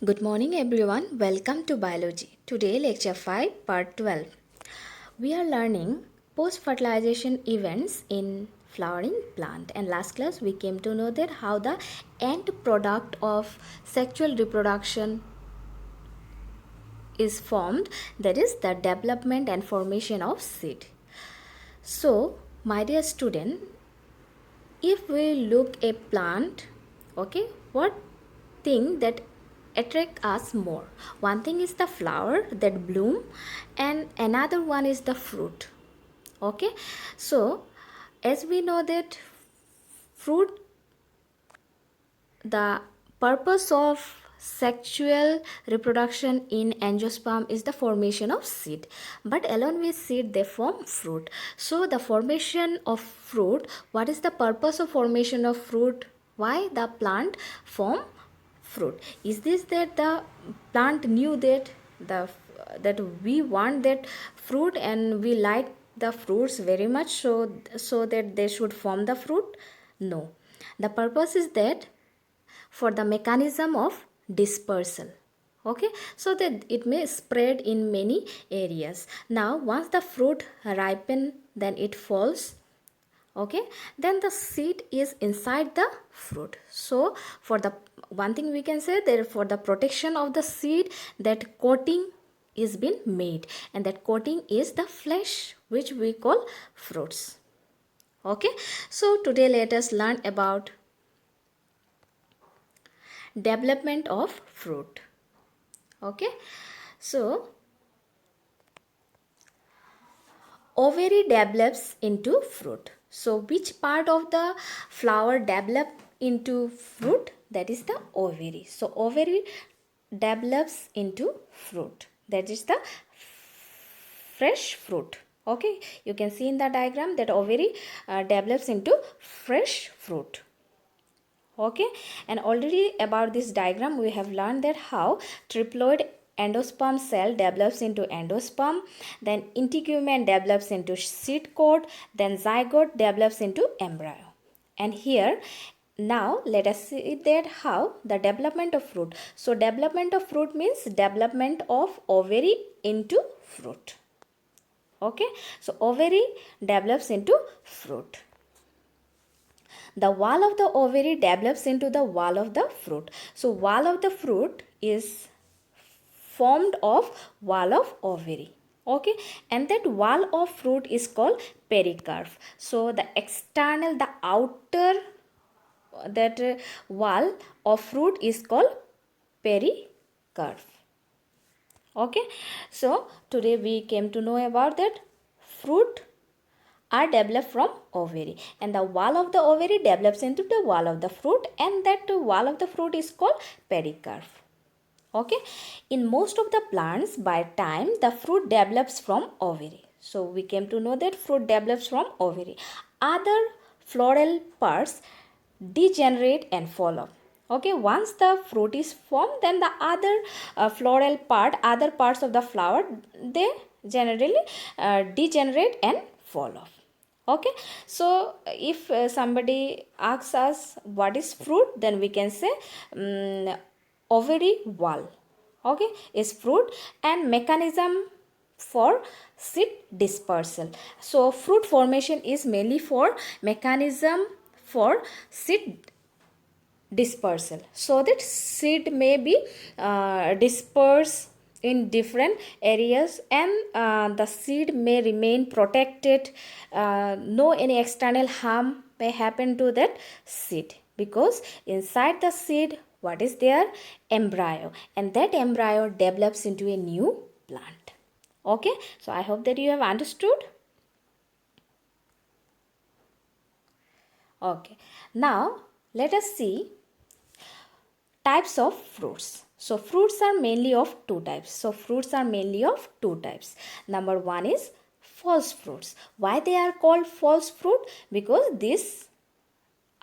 Good morning everyone. Welcome to biology. Today lecture 5 part 12. We are learning post fertilization events in flowering plant, and last class we came to know that how the end product of sexual reproduction is formed, that is the development and formation of seed. So my dear student, if we look a plant, okay, what thing that attract us more? One thing is the flower that bloom, and another one is the fruit. Okay, so as we know that fruit, the purpose of sexual reproduction in angiosperm is the formation of seed, but along with seed they form fruit. So the formation of fruit, what is the purpose of formation of fruit? Why the plant form fruit? Is this that the plant knew that that we want that fruit and we like the fruits very much, so that they should form the fruit? No, the purpose is that for the mechanism of dispersal. Okay, so that it may spread in many areas. Now once the fruit ripen, then it falls. Okay, then the seed is inside the fruit. So for the one thing we can say that for the protection of the seed, that coating is been made, and that coating is the flesh which we call fruits. Okay, so today let us learn about development of fruit. Okay, so ovary develops into fruit. So which part of the flower develop into fruit? That is the ovary. So ovary develops into fruit, that is the fresh fruit. Okay, you can see in the diagram that ovary develops into fresh fruit. Okay, and already about this diagram we have learned that how triploid endosperm cell develops into endosperm, then integument develops into seed coat, then zygote develops into embryo. And here now let us see that how the development of fruit. So development of fruit means development of ovary into fruit. Okay, so ovary develops into fruit. The wall of the ovary develops into the wall of the fruit. So wall of the fruit is formed of wall of ovary. Okay, and that wall of fruit is called pericarp. So the external, the outer that wall of fruit is called pericarp. Okay, so today we came to know about that fruit are developed from ovary, and the wall of the ovary develops into the wall of the fruit, and that wall of the fruit is called pericarp. Okay, in most of the plants by time the fruit develops from ovary. So we came to know that fruit develops from ovary. Other floral parts degenerate and fall off. Okay, once the fruit is formed, then the other floral part, other parts of the flower, they generally degenerate and fall off. Okay, so if somebody asks us what is fruit, then we can say ovary wall, okay, is fruit, and mechanism for seed dispersal. So fruit formation is mainly for mechanism for seed dispersal, so that seed may be dispersed in different areas, and the seed may remain protected. No any external harm may happen to that seed, because inside the seed what is there? Embryo, and that embryo develops into a new plant. Okay, so I hope that you have understood. Okay, now let us see types of fruits. So fruits are mainly of two types. So fruits are mainly of two types. Number one is false fruits. Why they are called false fruit? Because these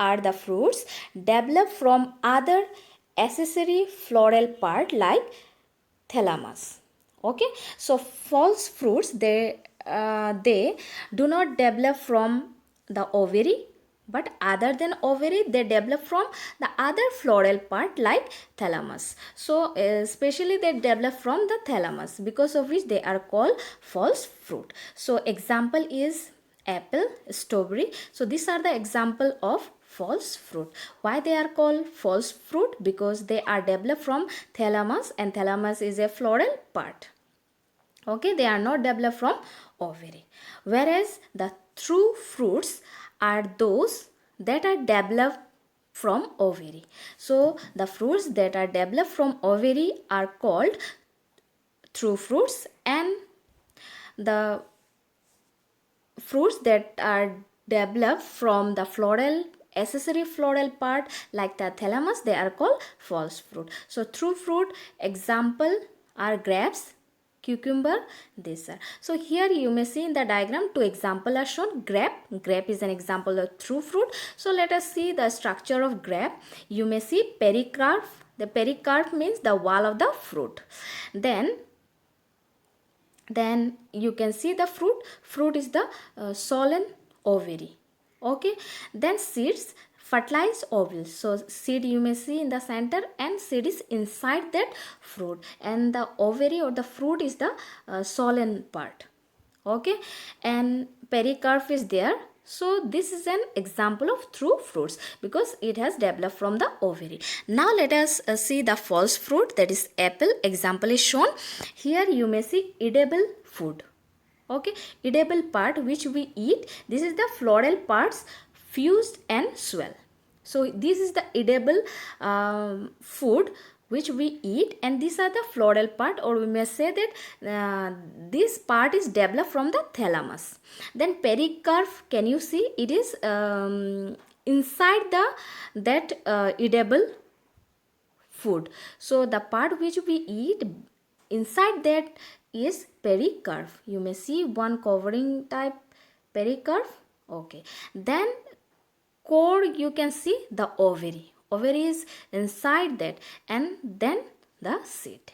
are the fruits developed from other accessory floral part like thalamus. Okay, so false fruits, they do not develop from the ovary, But other than ovary, they develop from the other floral part like thalamus. So especially they develop from the thalamus, because of which they are called false fruit. So example is apple, strawberry. So these are the example of false fruit. Why they are called false fruit? Because they are developed from thalamus, and thalamus is a floral part. Okay, they are not developed from ovary. Whereas the true fruits are those that are developed from ovary. So the fruits that are developed from ovary are called true fruits, and the fruits that are developed from the floral accessory floral part like the thalamus, they are called false fruit. So true fruit example are grapes, cucumber, these are. So here you may see in the diagram two example are shown. Grape is an example of true fruit. So let us see the structure of grape. You may see pericarp. The pericarp means the wall of the fruit. Then you can see the fruit is the solen ovary. Okay, then seeds, fertilized ovules. So seed you may see in the center, and seed is inside that fruit, and the ovary or the fruit is the solen part. Okay, and pericarp is there. So this is an example of true fruits because it has developed from the ovary. Now let us see the false fruit, that is apple. Example is shown. Here you may see edible food. Okay, edible part which we eat. This is the floral parts fused and swell. So this is the edible food which we eat, and these are the floral part, or we may say that this part is developed from the thalamus. Then pericarp, can you see it is inside the that edible food. So the part which we eat, inside that is pericarp. You may see one covering type pericarp. Okay, then core you can see the ovary. Ovary is inside that, and then the seed.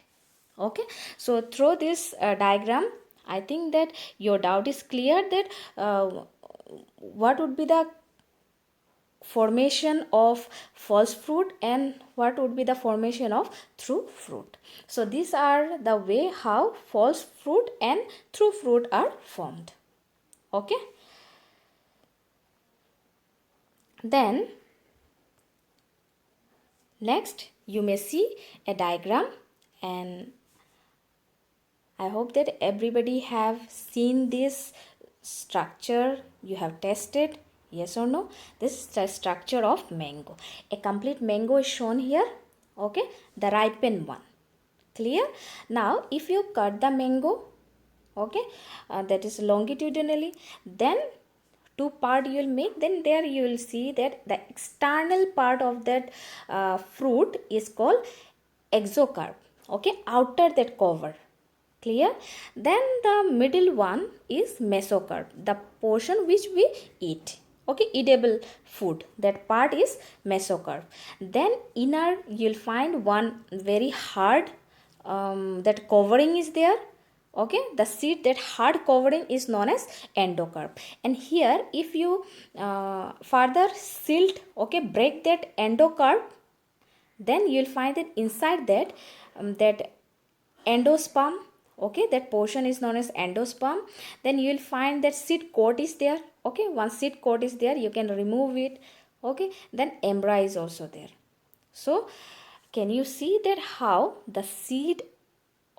Okay, so through this diagram, I think that your doubt is clear that what would be the formation of false fruit and what would be the formation of true fruit. So these are the way how false fruit and true fruit are formed. Okay, then next you may see a diagram, and I hope that everybody have seen this structure. You have tested, yes or no? This is the structure of mango. A complete mango is shown here. Okay, the ripened one. Clear? Now if you cut the mango, okay, that is longitudinally, then two part you will make, then there you will see that the external part of that fruit is called exocarp. Okay, outer that cover. Clear? Then the middle one is mesocarp, the portion which we eat. Okay, edible food, that part is mesocarp. Then inner you'll find one very hard that covering is there. Okay, the seed, that hard covering is known as endocarp. And here if you further silt, okay, break that endocarp, then you'll find that inside that that endosperm. Okay, that portion is known as endosperm. Then you will find that seed coat is there. Okay, once seed coat is there, you can remove it. Okay, then embryo is also there. So can you see that how the seed,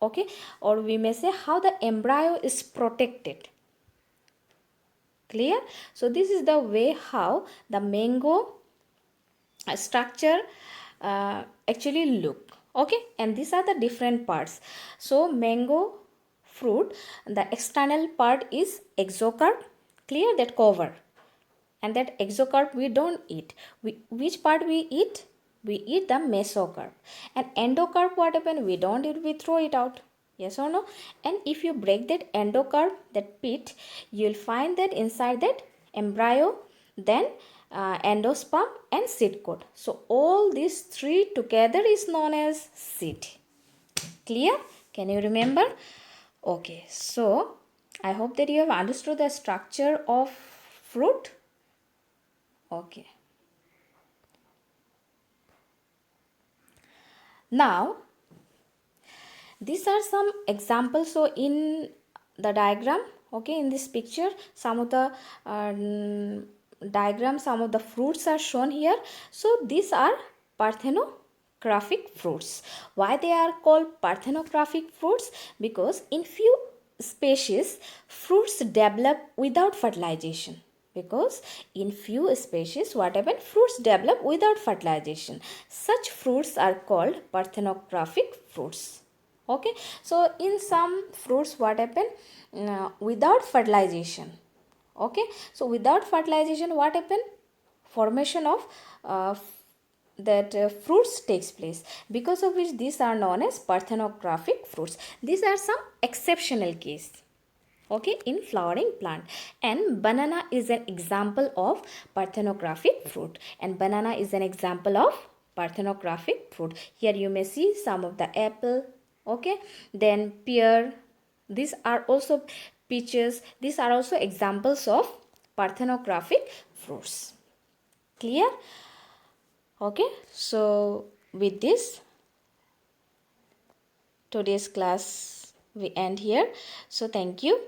okay, or we may say how the embryo is protected? Clear? So this is the way how the mango structure actually look. Okay, and these are the different parts. So mango fruit, the external part is exocarp. Clear? That cover, and that exocarp we don't eat. Which part we eat? We eat the mesocarp. And endocarp, what happen? We don't eat, we throw it out. Yes or no? And if you break that endocarp, that pit, you'll find that inside that embryo, then endosperm and seed coat. So all these three together is known as seed. Clear? Can you remember? Okay, so I hope that you have understood the structure of fruit. Okay. Now, these are some examples. So in the diagram, okay, in this picture, some of the diagram, some of the fruits are shown here. So these are parthenographic fruits. Why they are called parthenographic fruits? Because in few species fruits develop without fertilization. Because in few species what happen, fruits develop without fertilization. Such fruits are called parthenographic fruits. Okay, so in some fruits what happen, without fertilization. Okay, so without fertilization what happen, formation of that fruits takes place, because of which these are known as parthenographic fruits. These are some exceptional case, okay, in flowering plant. And banana is an example of parthenographic fruit, and banana is an example of parthenographic fruit. Here you may see some of the apple, okay, then pear, these are also peaches, these are also examples of parthenographic fruits. Clear? Okay, so with this today's class we end here. So thank you.